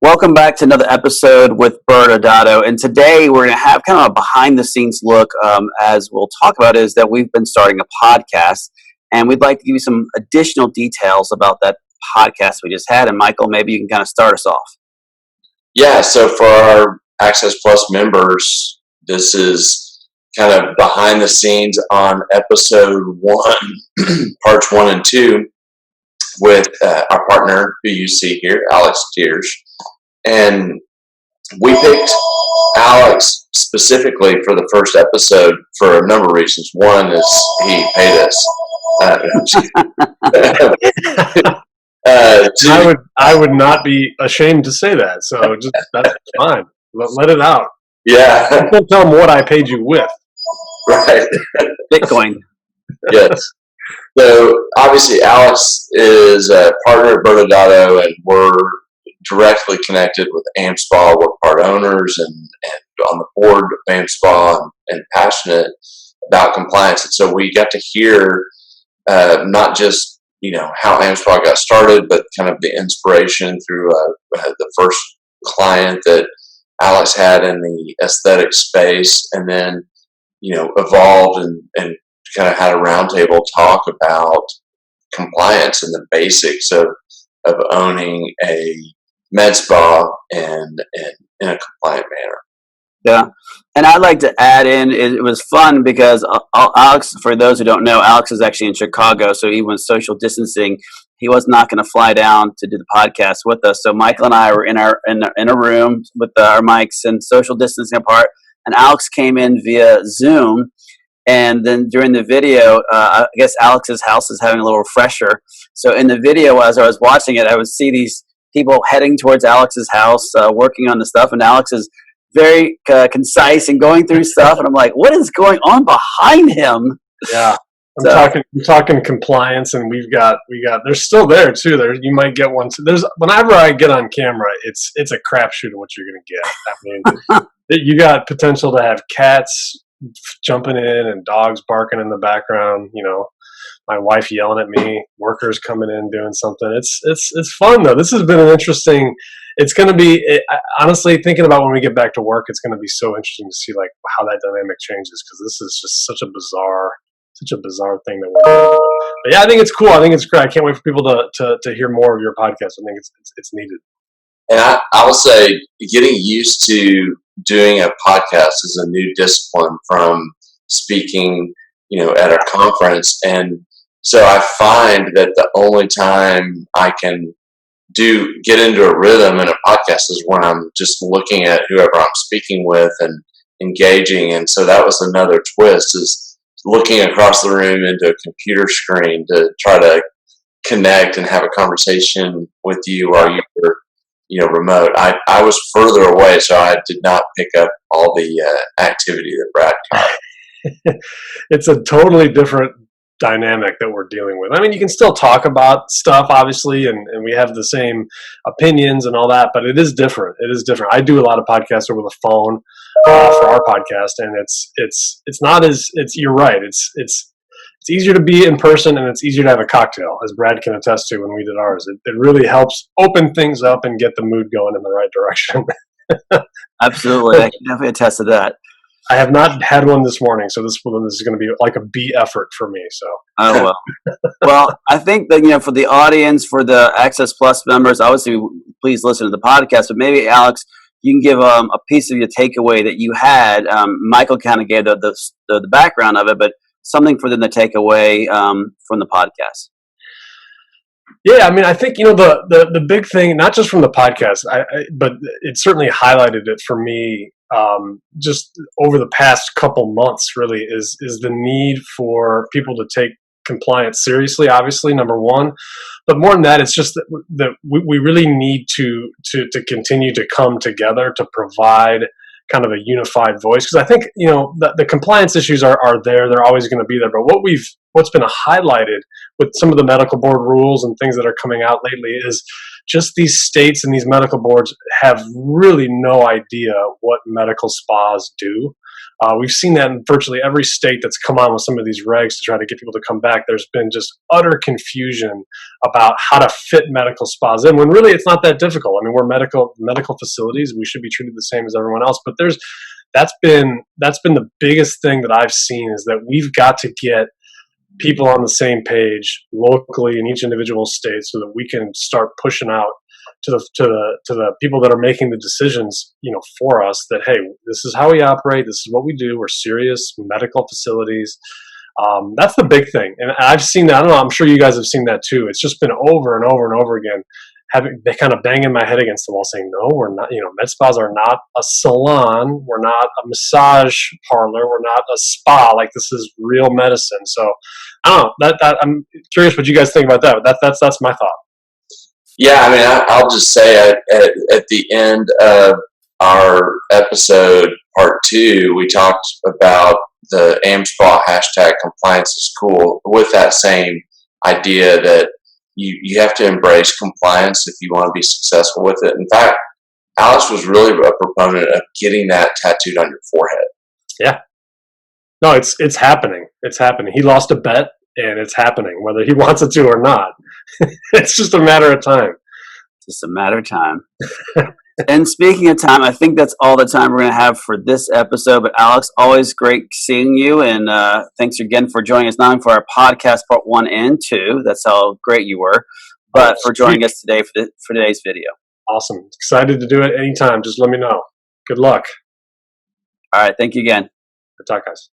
Welcome back to another episode with ByrdAdatto. And today we're going to have kind of a behind the scenes look, as we'll talk about, is that we've been starting a podcast. And we'd like to give you some additional details about that podcast we just had. And Michael, maybe you can kind of start us off. Yeah, so for our Access Plus members, this is kind of behind the scenes on episode 1, parts 1 and 2, with our partner, who you see here, Alex Thiersch. And we picked Alex specifically for the first episode for a number of reasons. One is he paid us. I would not be ashamed to say that. So just that's fine. Let it out. Yeah. Don't tell them what I paid you with. Right. Bitcoin. Yes. So obviously Alex is a partner at ByrdAdatto, and we're directly connected with AmSpa. We're part owners and on the board of AmSpa and passionate about compliance. And so we got to hear not just how AmSpa got started, but kind of the inspiration through the first client that Alex had in the aesthetic space, and then evolved and kind of had a roundtable talk about compliance and the basics of owning a med spa and in a compliant manner. Yeah. And I'd like to add in, it was fun because Alex, for those who don't know, Alex is actually in Chicago. So even with social distancing, he was not going to fly down to do the podcast with us. So Michael and I were in a room with our mics and social distancing apart. And Alex came in via Zoom. And then during the video, I guess Alex's house is having a little refresher. So in the video, as I was watching it, I would see these people heading towards Alex's house, working on the stuff. And Alex is very concise and going through stuff. And I'm like, what is going on behind him? Yeah. I'm talking compliance, and we got they're still there too. You might get one. Whenever I get on camera, it's a crapshoot of what you're going to get. I mean, you got potential to have cats jumping in and dogs barking in the background, my wife yelling at me, workers coming in doing something. It's fun though. This has been an interesting, it's going to be, honestly, thinking about when we get back to work, it's going to be so interesting to see like how that dynamic changes, because this is just such a bizarre thing that we're doing. But yeah, I think it's cool. I think it's great. I can't wait for people to hear more of your podcast. I think it's needed. And I will say, getting used to doing a podcast is a new discipline from speaking, at a conference. And so I find that the only time I can get into a rhythm in a podcast is when I'm just looking at whoever I'm speaking with and engaging. And so that was another twist, is looking across the room into a computer screen to try to connect and have a conversation with you while you were remote. I was further away, so I did not pick up all the activity that Brad caught. It's a totally different dynamic that we're dealing with. I mean, you can still talk about stuff, obviously, and we have the same opinions and all that, but it is different. It is different. I do a lot of podcasts over the phone for our podcast, and it's not as, you're right. It's easier to be in person, and it's easier to have a cocktail, as Brad can attest to when we did ours. It really helps open things up and get the mood going in the right direction. Absolutely. I can definitely attest to that. I have not had one this morning, so this is going to be like a B effort for me. So. Oh, well. Well, I think that, for the audience, for the Access Plus members, obviously, please listen to the podcast, but maybe, Alex, you can give a piece of your takeaway that you had. Michael kind of gave the background of it, but something for them to take away from the podcast. Yeah, I mean, I think the big thing, not just from the podcast, but it certainly highlighted it for me. Just over the past couple months, really, is the need for people to take compliance seriously. Obviously, number one, but more than that, it's just that we really need to continue to come together to provide kind of a unified voice, because I think the compliance issues are there. They're always going to be there. But what's been highlighted with some of the medical board rules and things that are coming out lately is just these states and these medical boards have really no idea what medical spas do. We've seen that in virtually every state that's come on with some of these regs to try to get people to come back. There's been just utter confusion about how to fit medical spas in, when really it's not that difficult. I mean, we're medical facilities. We should be treated the same as everyone else. But that's been the biggest thing that I've seen, is that we've got to get people on the same page locally in each individual state, so that we can start pushing out to the people that are making the decisions, for us, that, hey, this is how we operate. This is what we do. We're serious medical facilities. That's the big thing. And I've seen that. I don't know. I'm sure you guys have seen that too. It's just been over and over and over again, they kind of banging my head against the wall saying, no, we're not, med spas are not a salon. We're not a massage parlor. We're not a spa. Like, this is real medicine. So I don't know, that I'm curious what you guys think about that. That's my thought. Yeah, I mean, I'll just say at the end of our episode, part 2, we talked about the AmSpa hashtag compliance is cool, with that same idea that you have to embrace compliance if you want to be successful with it. In fact, Alex was really a proponent of getting that tattooed on your forehead. Yeah. No, it's happening. It's happening. He lost a bet, and it's happening, whether he wants it to or not. It's just a matter of time. Just a matter of time. And speaking of time, I think that's all the time we're going to have for this episode. But Alex, always great seeing you, and thanks again for joining us, not only for our podcast part 1 and 2. That's how great you were, but for joining us today for today's video. Awesome. Excited to do it anytime. Just let me know. Good luck. All right. Thank you again. Good talk, guys.